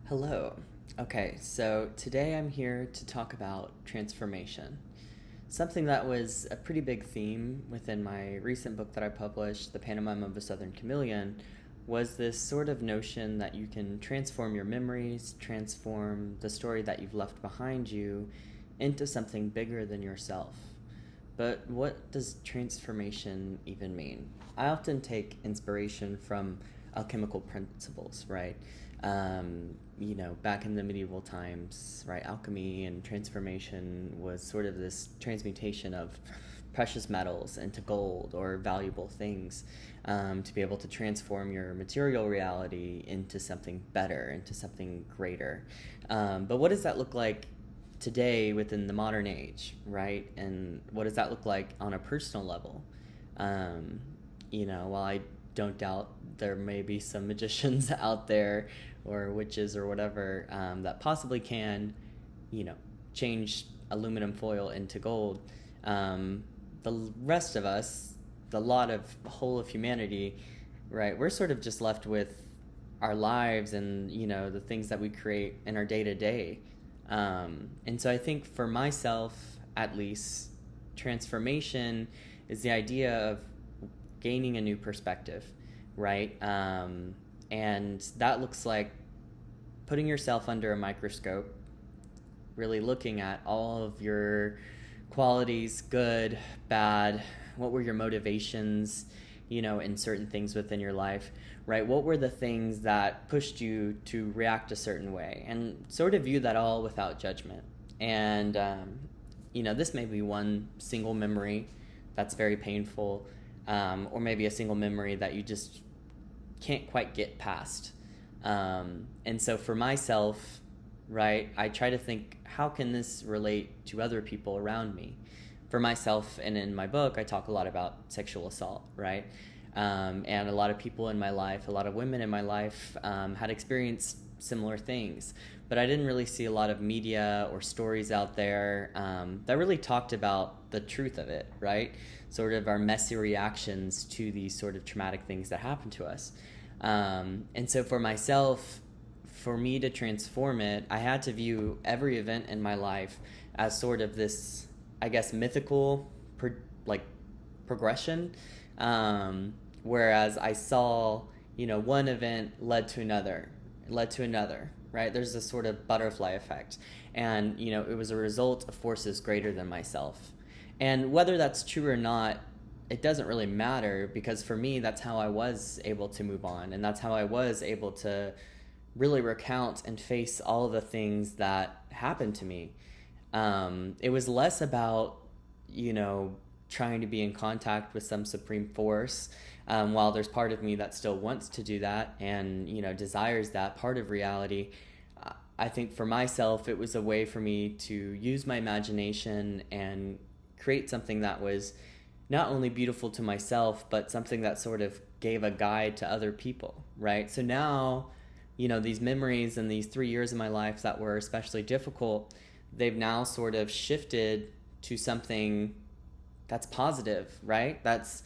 Hello. Okay, so today I'm here to talk about transformation. Something that was a pretty big theme within my recent book that I published, The Pantomime of a Southern Chameleon, was this sort of notion that you can transform your memories, transform the story that you've left behind you into something bigger than yourself. But what does transformation even mean? I often take inspiration from alchemical principles, right? Back in the medieval times, right, alchemy and transformation was sort of this transmutation of precious metals into gold or valuable things, to be able to transform your material reality into something better, into something greater. But what does that look like today within the modern age, right? And what does that look like on a personal level? While I don't doubt there may be some magicians out there or witches or whatever, that possibly can, you know, change aluminum foil into gold. The rest of us, the whole of humanity, right? We're sort of just left with our lives and the things that we create in our day to day. And so I think for myself, at least, transformation is the idea of gaining a new perspective, right? And that looks like putting yourself under a microscope, really looking at all of your qualities, good, bad, what were your motivations, in certain things within your life, right? What were the things that pushed you to react a certain way? And sort of view that all without judgment. And, this may be one single memory that's very painful, or maybe a single memory that you just can't quite get past. And so for myself, right, I try to think, how can this relate to other people around me? For myself, and in my book, I talk a lot about sexual assault, right? And a lot of people in my life, a lot of women in my life, had experienced similar things. But I didn't really see a lot of media or stories out there that really talked about the truth of it, right? Sort of our messy reactions to these sort of traumatic things that happen to us. And so for myself, for me to transform it, I had to view every event in my life as sort of this, I guess, mythical progression. Whereas I saw, one event led to another, right? There's this sort of butterfly effect. And, it was a result of forces greater than myself. And whether that's true or not, it doesn't really matter, because for me, that's how I was able to move on. And that's how I was able to really recount and face all the things that happened to me. It was less about, trying to be in contact with some supreme force, while there's part of me that still wants to do that and, desires that part of reality. I think for myself, it was a way for me to use my imagination and create something that was not only beautiful to myself, but something that sort of gave a guide to other people, right? So now, these memories and these 3 years of my life that were especially difficult, they've now sort of shifted to something that's positive, right? That's,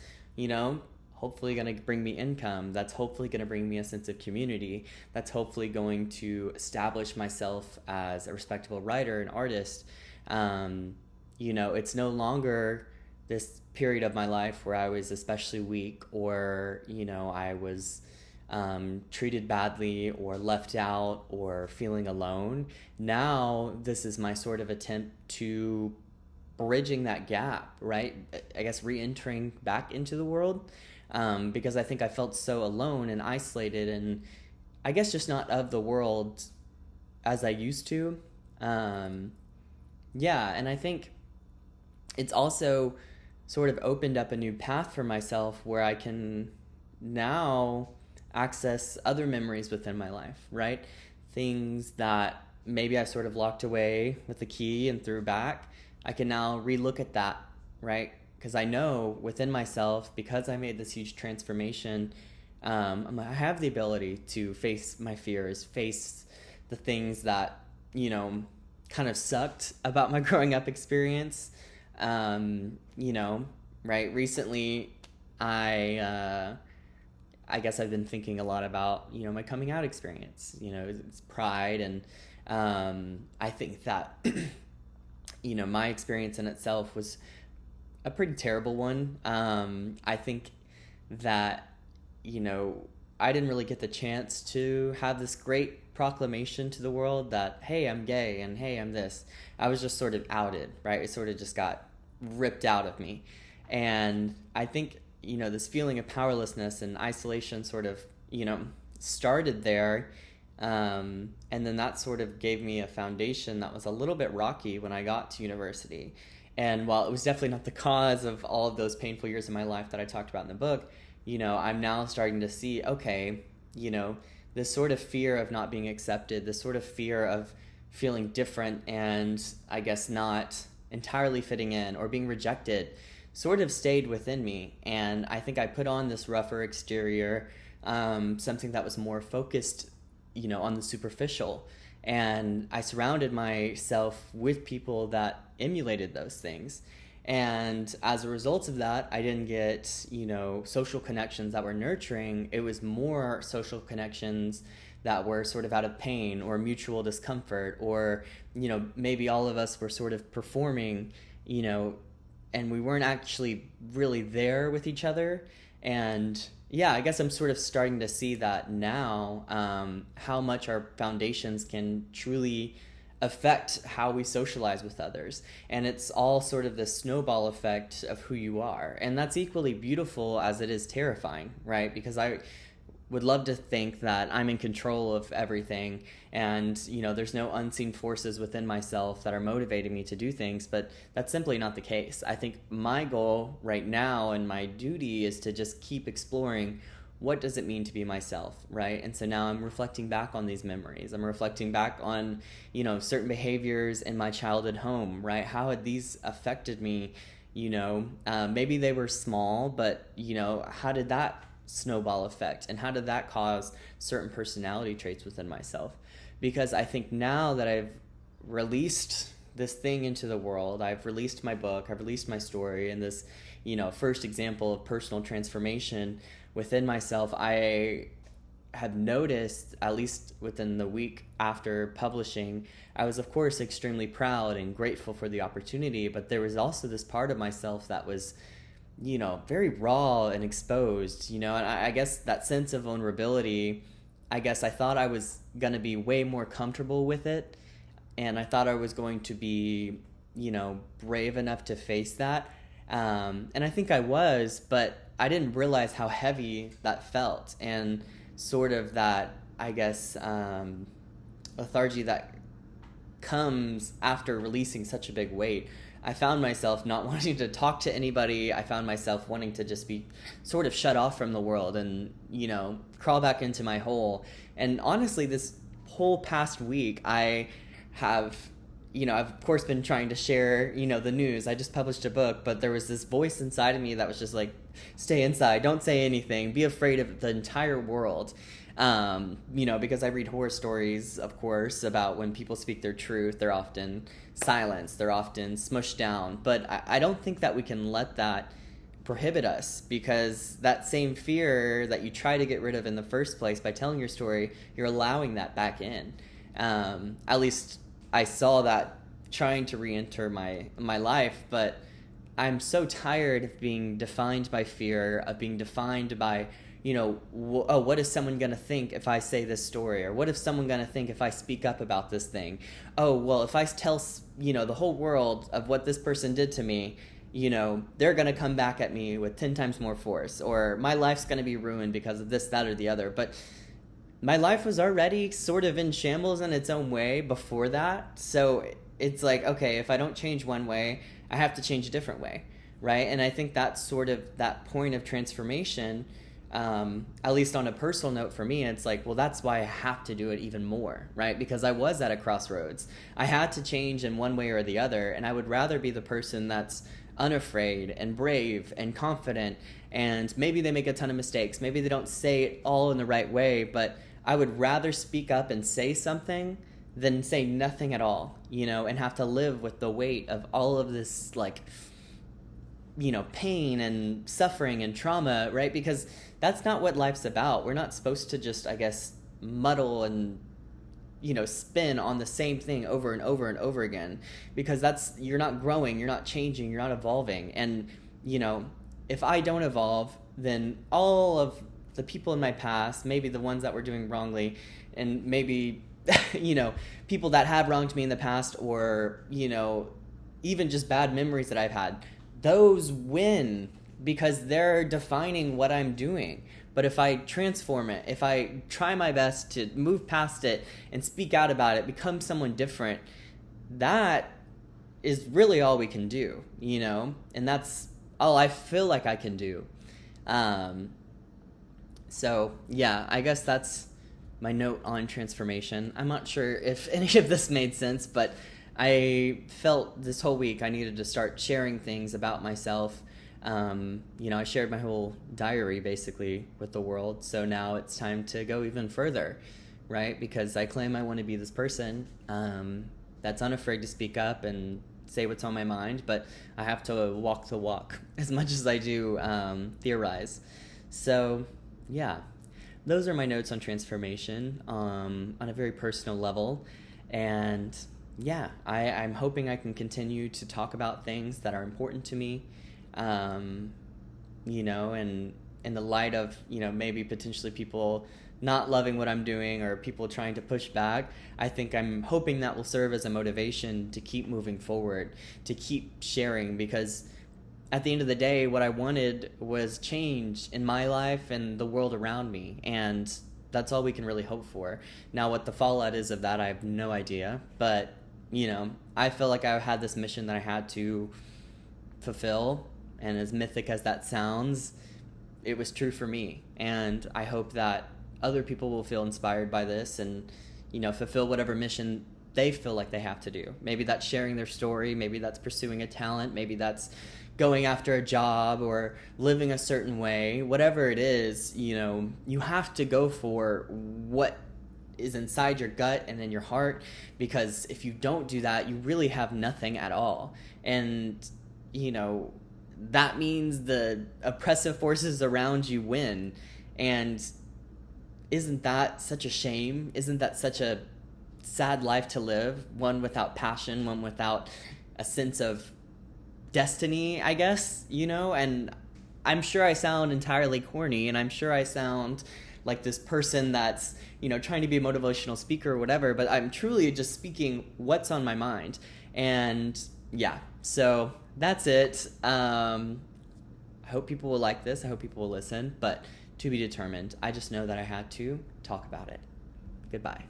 hopefully going to bring me income. That's hopefully going to bring me a sense of community. That's hopefully going to establish myself as a respectable writer and artist. It's no longer this period of my life where I was especially weak, or, I was treated badly or left out or feeling alone. Now, this is my sort of attempt to bridging that gap, right? I guess re-entering back into the world, because I think I felt so alone and isolated, and I guess just not of the world as I used to. And I think it's also sort of opened up a new path for myself where I can now access other memories within my life, right? Things that maybe I sort of locked away with the key and threw back. I can now relook at that, right? Because I know within myself, because I made this huge transformation, I have the ability to face my fears, face the things that, kind of sucked about my growing up experience. Right? Recently, I I guess I've been thinking a lot about, my coming out experience. It's pride, and I think that, my experience in itself was a pretty terrible one. I think that, I didn't really get the chance to have this great proclamation to the world that, hey, I'm gay, and hey, I'm this. I was just sort of outed, right? It sort of just got ripped out of me. And I think, this feeling of powerlessness and isolation sort of, started there. And then that sort of gave me a foundation that was a little bit rocky when I got to university. And while it was definitely not the cause of all of those painful years of my life that I talked about in the book, I'm now starting to see, okay, this sort of fear of not being accepted, this sort of fear of feeling different and I guess not entirely fitting in or being rejected sort of stayed within me. And I think I put on this rougher exterior, something that was more focused, on the superficial. And I surrounded myself with people that emulated those things. And as a result of that, I didn't get, social connections that were nurturing. It was more social connections that were sort of out of pain or mutual discomfort, or, maybe all of us were sort of performing, and we weren't actually really there with each other. And yeah, I guess I'm sort of starting to see that now, how much our foundations can truly affect how we socialize with others. And it's all sort of this snowball effect of who you are. And that's equally beautiful as it is terrifying, right? Because I would love to think that I'm in control of everything, and there's no unseen forces within myself that are motivating me to do things, but that's simply not the case. I think my goal right now and my duty is to just keep exploring what does it mean to be myself, right? And so now I'm reflecting back on these memories. I'm reflecting back on, certain behaviors in my childhood home, right? How had these affected me? Maybe they were small, but, how did that snowball effect, and how did that cause certain personality traits within myself? Because I think now that I've released this thing into the world, I've released my book, I've released my story, and this, first example of personal transformation within myself, I have noticed, at least within the week after publishing, I was of course extremely proud and grateful for the opportunity, but there was also this part of myself that was very raw and exposed, and I guess that sense of vulnerability, I guess I thought I was going to be way more comfortable with it, and I thought I was going to be, brave enough to face that, and I think I was, but I didn't realize how heavy that felt, and sort of that, I guess, lethargy that comes after releasing such a big weight. I found myself not wanting to talk to anybody. I found myself wanting to just be sort of shut off from the world and, crawl back into my hole. And honestly, this whole past week, I have, I've of course been trying to share, the news. I just published a book, but there was this voice inside of me that was just like, stay inside, don't say anything, be afraid of the entire world. Because I read horror stories, of course, about when people speak their truth, they're often silenced, they're often smushed down. But I don't think that we can let that prohibit us, because that same fear that you try to get rid of in the first place by telling your story, you're allowing that back in. At least I saw that trying to re-enter my life, but I'm so tired of being defined by fear, of being defined by what is someone going to think if I say this story? Or what is someone going to think if I speak up about this thing? Oh, well, if I tell, the whole world of what this person did to me, they're going to come back at me with 10 times more force. Or my life's going to be ruined because of this, that, or the other. But my life was already sort of in shambles in its own way before that. So it's like, okay, if I don't change one way, I have to change a different way, right? And I think that's sort of that point of transformation. At least on a personal note for me, it's like, well, that's why I have to do it even more, right? Because I was at a crossroads. I had to change in one way or the other, and I would rather be the person that's unafraid and brave and confident, and maybe they make a ton of mistakes. Maybe they don't say it all in the right way, but I would rather speak up and say something than say nothing at all, and have to live with the weight of all of this, like, pain and suffering and trauma, right? Because that's not what life's about. We're not supposed to just, I guess, muddle and spin on the same thing over and over and over again, because you're not growing, you're not changing, you're not evolving. And if I don't evolve, then all of the people in my past, maybe the ones that were doing wrongly, and maybe people that have wronged me in the past, or even just bad memories that I've had, those win because they're defining what I'm doing. But if I transform it, if I try my best to move past it and speak out about it, become someone different, that is really all we can do, and that's all I feel like I can do. So yeah, I guess that's my note on transformation. I'm not sure if any of this made sense, but I felt this whole week I needed to start sharing things about myself. I shared my whole diary basically with the world. So now it's time to go even further, right? Because I claim I want to be this person that's unafraid to speak up and say what's on my mind, but I have to walk the walk as much as I do theorize. So yeah, those are my notes on transformation on a very personal level. And yeah, I'm hoping I can continue to talk about things that are important to me, and in the light of, maybe potentially people not loving what I'm doing or people trying to push back. I'm hoping that will serve as a motivation to keep moving forward, to keep sharing, because at the end of the day, what I wanted was change in my life and the world around me, and that's all we can really hope for. Now, what the fallout is of that, I have no idea, but I feel like I had this mission that I had to fulfill, and as mythic as that sounds, it was true for me. And I hope that other people will feel inspired by this and, fulfill whatever mission they feel like they have to do. Maybe that's sharing their story, maybe that's pursuing a talent, maybe that's going after a job or living a certain way. Whatever it is, you have to go for what is inside your gut and in your heart, because if you don't do that, you really have nothing at all. And that means the oppressive forces around you win. And isn't that such a shame? Isn't that such a sad life to live? One without passion, one without a sense of destiny, I guess, and I'm sure I sound entirely corny, and I'm sure I sound like this person that's, trying to be a motivational speaker or whatever, but I'm truly just speaking what's on my mind. And yeah, so that's it. I hope people will like this. I hope people will listen, but to be determined. I just know that I had to talk about it. Goodbye.